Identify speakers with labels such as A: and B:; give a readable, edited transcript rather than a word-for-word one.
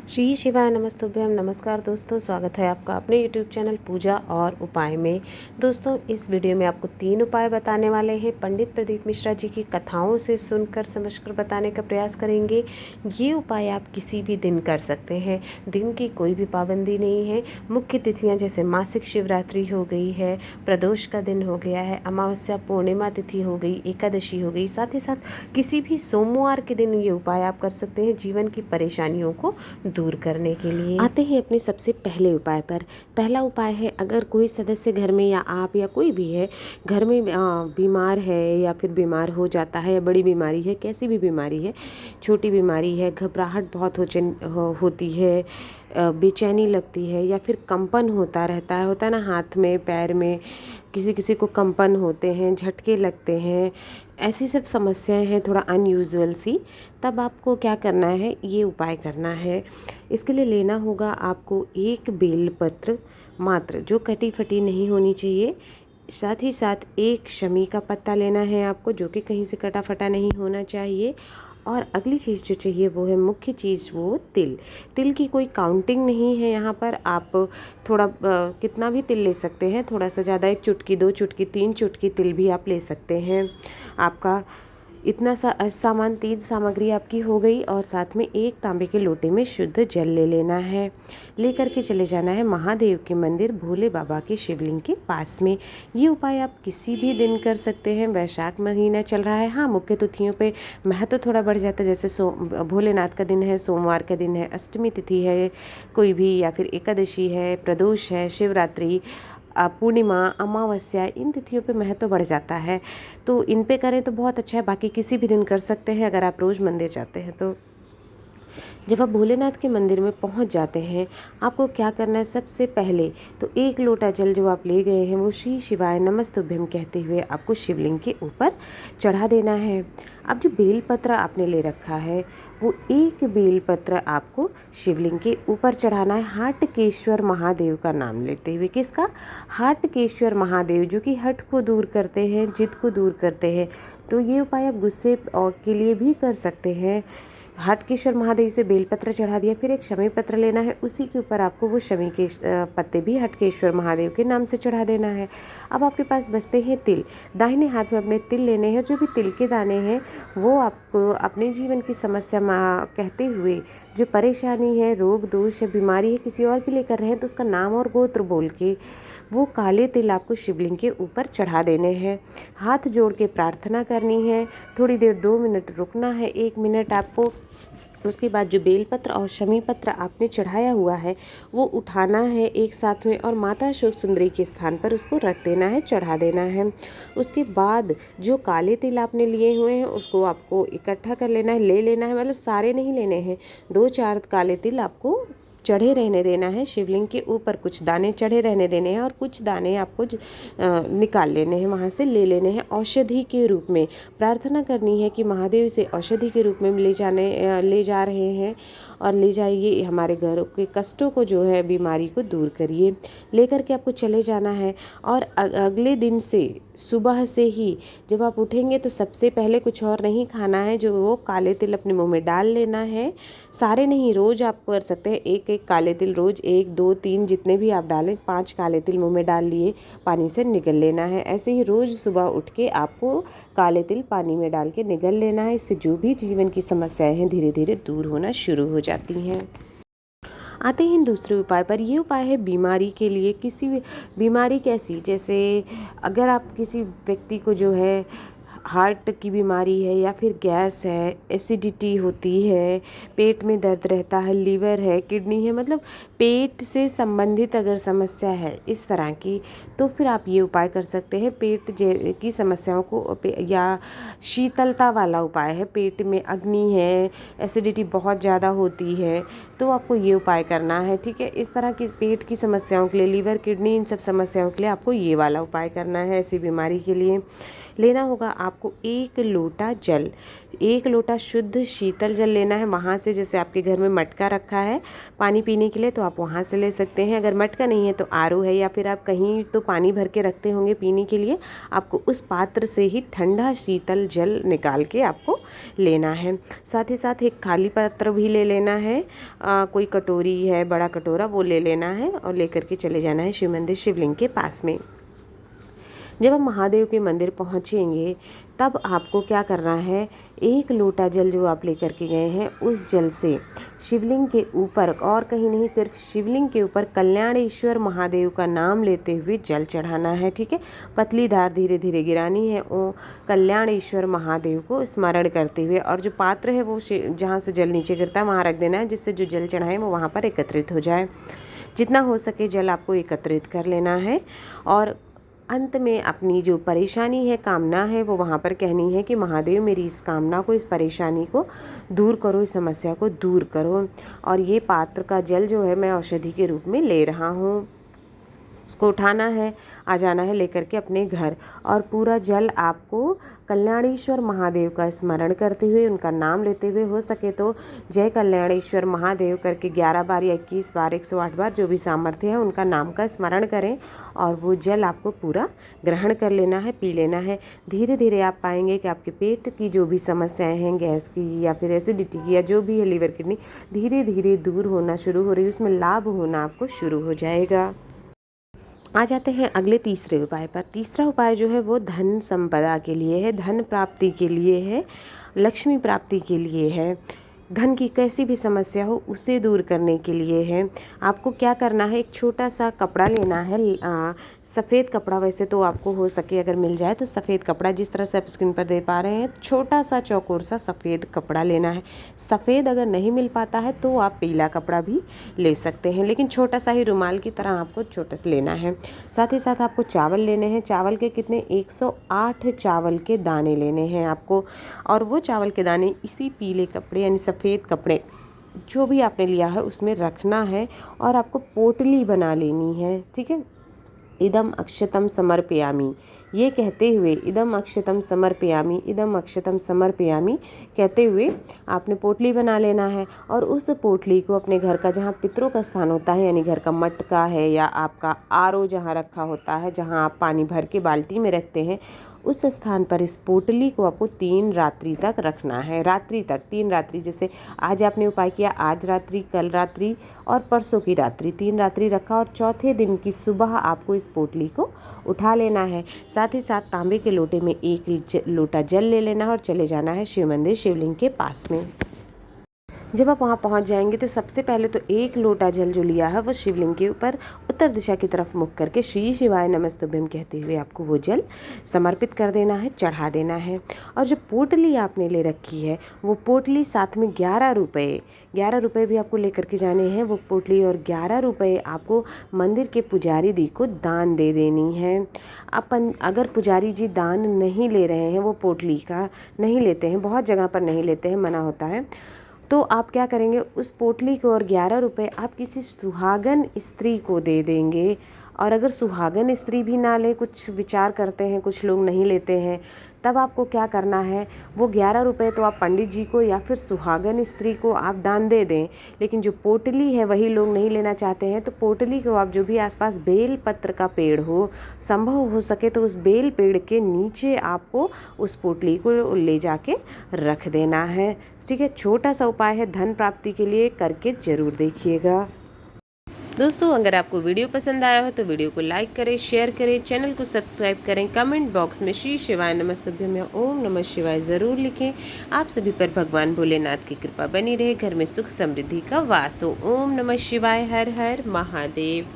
A: श्री शिवाय नमस्तुभ्यम। नमस्कार दोस्तों, स्वागत है आपका अपने YouTube चैनल पूजा और उपाय में। दोस्तों, इस वीडियो में आपको 3 उपाय बताने वाले हैं। पंडित प्रदीप मिश्रा जी की कथाओं से सुनकर समझकर बताने का प्रयास करेंगे। ये उपाय आप किसी भी दिन कर सकते हैं, दिन की कोई भी पाबंदी नहीं है। मुख्य तिथियाँ जैसे मासिक शिवरात्रि हो गई है, प्रदोष का दिन हो गया है, अमावस्या पूर्णिमा तिथि हो गई, एकादशी हो गई, साथ ही साथ किसी भी सोमवार के दिन ये उपाय आप कर सकते हैं जीवन की परेशानियों को दूर करने के लिए। आते हैं अपने सबसे पहले उपाय पर। पहला उपाय है, अगर कोई सदस्य घर में या आप या कोई भी है घर में बीमार है या फिर बीमार हो जाता है, या बड़ी बीमारी है, कैसी भी बीमारी है, छोटी बीमारी है, घबराहट बहुत होती है, बेचैनी लगती है, या फिर कंपन होता रहता है, होता है ना, हाथ में पैर में किसी किसी को कंपन होते हैं, झटके लगते हैं, ऐसी सब समस्याएं हैं थोड़ा अनयूजुअल सी, तब आपको क्या करना है, ये उपाय करना है। इसके लिए लेना होगा आपको एक बेलपत्र मात्र, जो कटी फटी नहीं होनी चाहिए। साथ ही साथ एक शमी का पत्ता लेना है आपको, जो कि कहीं से कटा फटा नहीं होना चाहिए। और अगली चीज़ जो चाहिए वो है, मुख्य चीज़, वो तिल। तिल की कोई काउंटिंग नहीं है यहाँ पर, आप थोड़ा कितना भी तिल ले सकते हैं, थोड़ा सा ज़्यादा, 1 चुटकी, 2 चुटकी, 3 चुटकी तिल भी आप ले सकते हैं। आपका इतना सा सामान, 3 सामग्री आपकी हो गई। और साथ में एक तांबे के लोटे में शुद्ध जल ले लेना है। लेकर के चले जाना है महादेव के मंदिर, भोले बाबा के शिवलिंग के पास में। ये उपाय आप किसी भी दिन कर सकते हैं। वैशाख महीना चल रहा है, हाँ, मुख्य तिथियों पे महत्व थोड़ा बढ़ जाता है, जैसे भोलेनाथ का दिन है, सोमवार का दिन है, अष्टमी तिथि है कोई भी, या फिर एकादशी है, प्रदोष है, शिवरात्रि, पूर्णिमा, अमावस्या, इन तिथियों पे महत्व बढ़ जाता है। तो इन पे करें तो बहुत अच्छा है, बाकी किसी भी दिन कर सकते हैं अगर आप रोज़ मंदिर जाते हैं तो। जब आप भोलेनाथ के मंदिर में पहुंच जाते हैं, आपको क्या करना है, सबसे पहले तो 1 लोटा जल जो आप ले गए हैं वो श्री शिवाय नमस्तुभ्यम कहते हुए आपको शिवलिंग के ऊपर चढ़ा देना है। अब जो बेलपत्र आपने ले रखा है, वो 1 बेलपत्र आपको शिवलिंग के ऊपर चढ़ाना है, हाटकेश्वर महादेव का नाम लेते हुए। किसका? हाटकेश्वर महादेव, जो कि हट को दूर करते हैं, जिद को दूर करते हैं। तो ये उपाय आप गुस्से के लिए भी कर सकते हैं। हाटकेश्वर महादेव से बेलपत्र चढ़ा दिया, फिर एक शमी पत्र लेना है, उसी के ऊपर आपको वो शमी के पत्ते भी हटकेश्वर महादेव के नाम से चढ़ा देना है। अब आपके पास बचते हैं तिल। दाहिने हाथ में अपने तिल लेने हैं। जो भी तिल के दाने हैं वो आपको अपने जीवन की समस्या कहते हुए, जो परेशानी है, रोग दोष है, बीमारी है, किसी और के लिए कर रहे हैं तो उसका नाम और गोत्र बोल के वो काले तिल आपको शिवलिंग के ऊपर चढ़ा देने हैं। हाथ जोड़ के प्रार्थना करनी है, थोड़ी देर 2 मिनट रुकना है, 1 मिनट आपको। उसके बाद जो बेलपत्र और शमी पत्र आपने चढ़ाया हुआ है वो उठाना है एक साथ में, और माता अशोक सुंदरी के स्थान पर उसको रख देना है, चढ़ा देना है। उसके बाद जो काले तिल आपने लिए हुए हैं उसको आपको इकट्ठा कर लेना है, ले लेना है, मतलब सारे नहीं लेने हैं, 2-4 काले तिल आपको चढ़े रहने देना है शिवलिंग के ऊपर। कुछ दाने चढ़े रहने देने हैं और कुछ दाने आपको निकाल लेने हैं, वहाँ से ले लेने हैं। औषधि के रूप में प्रार्थना करनी है कि महादेव से औषधि के रूप में ले जा रहे हैं, और ले जाइए, हमारे घरों के कष्टों को, जो है बीमारी को दूर करिए। लेकर के आपको चले जाना है। और अगले दिन से सुबह से ही जब आप उठेंगे तो सबसे पहले कुछ और नहीं खाना है, जो वो काले तिल अपने मुंह में डाल लेना है। सारे नहीं, रोज़ आप कर सकते हैं, 1-1 काले तिल रोज़, 1, 2, 3 जितने भी आप डालें, 5 काले तिल मुंह में डाल लिए, पानी से निगल लेना है। ऐसे ही रोज़ सुबह उठ के आपको काले तिल पानी में डाल के निगल लेना है। इससे जो भी जीवन की समस्याएं हैं धीरे धीरे दूर होना शुरू हो जाती हैं। आते हैं दूसरे उपाय पर। ये उपाय है बीमारी के लिए। किसी भी बीमारी कैसी, जैसे अगर आप किसी व्यक्ति को जो है हार्ट की बीमारी है, या फिर गैस है, एसिडिटी होती है, पेट में दर्द रहता है, लीवर है, किडनी है, मतलब पेट से संबंधित अगर समस्या है इस तरह की, तो फिर आप ये उपाय कर सकते हैं। पेट की समस्याओं को, या शीतलता वाला उपाय है, पेट में अग्नि है, एसिडिटी बहुत ज़्यादा होती है, तो आपको ये उपाय करना है, ठीक है। इस तरह की पेट की समस्याओं के लिए, लीवर, किडनी, इन सब समस्याओं के लिए आपको ये वाला उपाय करना है, ऐसी बीमारी के लिए। लेना होगा आपको 1 लोटा जल, 1 लोटा शुद्ध शीतल जल लेना है। वहाँ से जैसे आपके घर में मटका रखा है पानी पीने के लिए तो आप वहाँ से ले सकते हैं। अगर मटका नहीं है तो आरओ है, या फिर आप कहीं तो पानी भर के रखते होंगे पीने के लिए, आपको उस पात्र से ही ठंडा शीतल जल निकाल के आपको लेना है। साथ ही साथ एक खाली पात्र भी ले लेना है, कोई कटोरी है, बड़ा कटोरा, वो ले लेना है और लेकर के चले जाना है शिव मंदिर शिवलिंग के पास में। जब हम महादेव के मंदिर पहुँचेंगे तब आपको क्या करना है, 1 लोटा जल जो आप लेकर के गए हैं उस जल से शिवलिंग के ऊपर, और कहीं नहीं, सिर्फ शिवलिंग के ऊपर कल्याणेश्वर महादेव का नाम लेते हुए जल चढ़ाना है। ठीक है, पतली धार धीरे धीरे गिरानी है ओ कल्याणेश्वर महादेव को स्मरण करते हुए, और जो पात्र है वो जहाँ से जल नीचे गिरता है वहाँ रख देना है, जिससे जो जल चढ़ाए वो वहाँ पर एकत्रित हो जाए। जितना हो सके जल आपको एकत्रित कर लेना है, और अंत में अपनी जो परेशानी है, कामना है, वो वहाँ पर कहनी है कि महादेव मेरी इस कामना को, इस परेशानी को दूर करो, इस समस्या को दूर करो। और ये पात्र का जल जो है मैं औषधि के रूप में ले रहा हूँ, उसको उठाना है, आ जाना है लेकर के अपने घर, और पूरा जल आपको कल्याणेश्वर महादेव का स्मरण करते हुए, उनका नाम लेते हुए, हो सके तो जय कल्याणेश्वर महादेव करके 11 बार या 21 बार, 108 बार, जो भी सामर्थ्य है उनका नाम का स्मरण करें, और वो जल आपको पूरा ग्रहण कर लेना है, पी लेना है। धीरे धीरे आप पाएंगे कि आपके पेट की जो भी समस्याएं हैं, गैस की या फिर एसिडिटी की या जो भी है, लीवर किडनी, धीरे धीरे दूर होना शुरू हो रही है, उसमें लाभ होना आपको शुरू हो जाएगा। आ जाते हैं अगले तीसरे उपाय पर। तीसरा उपाय जो है वो धन संपदा के लिए है, धन प्राप्ति के लिए है, लक्ष्मी प्राप्ति के लिए है। धन की कैसी भी समस्या हो उसे दूर करने के लिए है। आपको क्या करना है, एक छोटा सा कपड़ा लेना है, सफ़ेद कपड़ा, वैसे तो आपको हो सके अगर मिल जाए तो सफ़ेद कपड़ा, जिस तरह से आप स्क्रीन पर दे पा रहे हैं, छोटा सा चौकोर सा सफ़ेद कपड़ा लेना है। सफ़ेद अगर नहीं मिल पाता है तो आप पीला कपड़ा भी ले सकते हैं, लेकिन छोटा सा ही रुमाल की तरह आपको छोटा सा लेना है। साथ ही साथ आपको चावल लेने हैं। चावल के कितने, 108 चावल के दाने लेने हैं आपको, और वो चावल के दाने इसी पीले कपड़े यानी सफ़ेद कपड़े जो भी आपने लिया है उसमें रखना है, और आपको पोटली बना लेनी है। ठीक है, इदम अक्षतम समर्पयामि, ये कहते हुए, इदम अक्षतम समर्पयामि, इदम अक्षतम समर्पयामि कहते हुए आपने पोटली बना लेना है, और उस पोटली को अपने घर का, जहाँ पितरों का स्थान होता है, यानी घर का मटका है या आपका आरओ जहाँ रखा होता है, जहाँ आप पानी भर के बाल्टी में रखते हैं, उस स्थान पर इस पोटली को आपको 3 रात्रि तक रखना है। रात्रि तक, 3 रात्रि, जैसे आज आपने उपाय किया, आज रात्रि, कल रात्रि और परसों की रात्रि, 3 रात्रि रखा, और चौथे दिन की सुबह आपको इस पोटली को उठा लेना है। साथ ही साथ तांबे के लोटे में 1 लोटा जल ले लेना है और चले जाना है शिव मंदिर शिवलिंग के पास में। जब आप वहाँ पहुँच जाएंगे तो सबसे पहले तो 1 लोटा जल जो लिया है वो शिवलिंग के ऊपर उत्तर दिशा की तरफ मुख करके श्री शिवाय नमस्तुभ्यम कहते हुए आपको वो जल समर्पित कर देना है, चढ़ा देना है। और जो पोटली आपने ले रखी है वो पोटली, साथ में 11 रुपये भी आपको लेकर के जाने हैं वो पोटली, और 11 रुपये आपको मंदिर के पुजारी दी को दान दे देनी है। अपन अगर पुजारी जी दान नहीं ले रहे हैं, वो पोटली का नहीं लेते हैं, बहुत जगह पर नहीं लेते हैं, मना होता है, तो आप क्या करेंगे, उस पोटली को और 11 रुपये आप किसी सुहागन स्त्री को दे देंगे। और अगर सुहागन स्त्री भी ना ले, कुछ विचार करते हैं, कुछ लोग नहीं लेते हैं, तब आपको क्या करना है, वो 11 रुपये तो आप पंडित जी को या फिर सुहागन स्त्री को आप दान दे दें। लेकिन जो पोटली है वही लोग नहीं लेना चाहते हैं, तो पोटली को आप, जो भी आसपास बेल पत्र का पेड़ हो, संभव हो सके तो उस बेल पेड़ के नीचे आपको उस पोटली को ले जाके रख देना है। ठीक है, छोटा सा उपाय है, धन प्राप्ति के लिए, करके ज़रूर देखिएगा। दोस्तों, अगर आपको वीडियो पसंद आया हो तो वीडियो को लाइक करें, शेयर करें, चैनल को सब्सक्राइब करें, कमेंट बॉक्स में श्री शिवाय नमस्तुभ्यम या ओम नमः शिवाय ज़रूर लिखें। आप सभी पर भगवान भोलेनाथ की कृपा बनी रहे, घर में सुख समृद्धि का वास हो। ओम नमः शिवाय, हर हर महादेव।